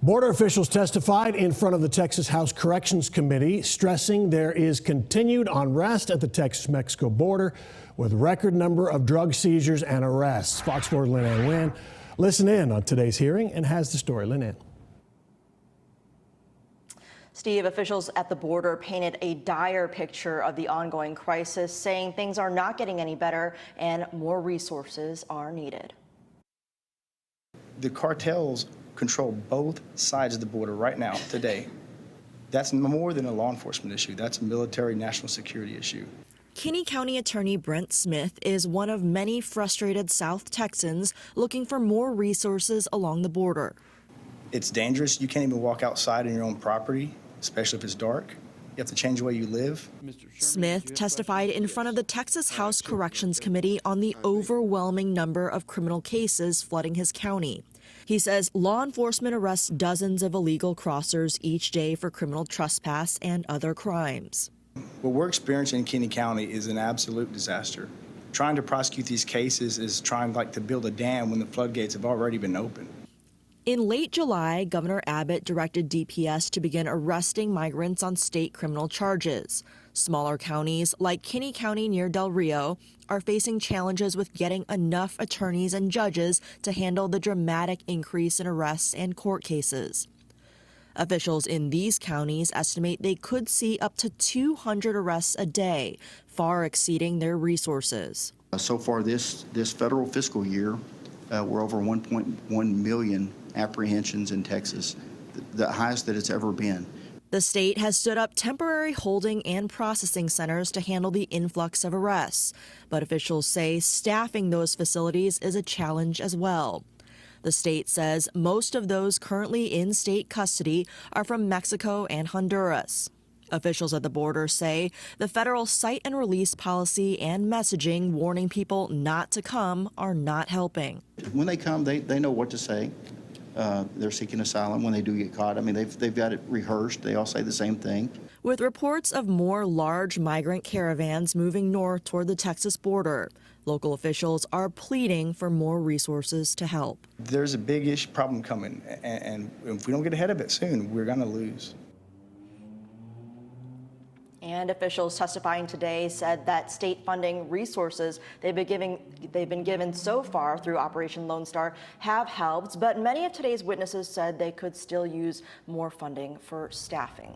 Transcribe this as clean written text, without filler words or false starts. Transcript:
Border officials testified in front of the Texas House Corrections Committee, stressing there is continued unrest at the Texas-Mexico border with a record number of drug seizures and arrests. Fox 4's Lynn Wynn listened in on today's hearing and has the story. Lynn. Steve, officials at the border painted a dire picture of the ongoing crisis, saying things are not getting any better and more resources are needed. The cartels control both sides of the border right now, today. That's more than a law enforcement issue. That's a military national security issue. Kinney County Attorney Brent Smith is one of many frustrated South Texans looking for more resources along the border. It's dangerous. You can't even walk outside on your own property, especially if it's dark. You have to change the way you live. Smith testified in front of the Texas House Corrections Committee on the overwhelming number of criminal cases flooding his county. He says law enforcement arrests dozens of illegal crossers each day for criminal trespass and other crimes. What we're experiencing in Kinney County is an absolute disaster. Trying to prosecute these cases is trying to build a dam when the floodgates have already been opened. In late July, Governor Abbott directed DPS to begin arresting migrants on state criminal charges. Smaller counties, like Kinney County near Del Rio, are facing challenges with getting enough attorneys and judges to handle the dramatic increase in arrests and court cases. Officials in these counties estimate they could see up to 200 arrests a day, far exceeding their resources. So far this federal fiscal year, we're over 1.1 million apprehensions in Texas, the highest that it's ever been. The state has stood up temporary holding and processing centers to handle the influx of arrests, but officials say staffing those facilities is a challenge as well. The state says most of those currently in state custody are from Mexico and Honduras. Officials at the border say the federal cite and release policy and messaging warning people not to come are not helping. When they come, they know what to say. They're seeking asylum when they do get caught. I mean, they've got it rehearsed. They all say the same thing. With reports of more large migrant caravans moving north toward the Texas border, local officials are pleading for more resources to help. There's a big problem coming, and if we don't get ahead of it soon, we're going to lose. And officials testifying today said that state funding resources they've been given so far through Operation Lone Star have helped, but many of today's witnesses said they could still use more funding for staffing.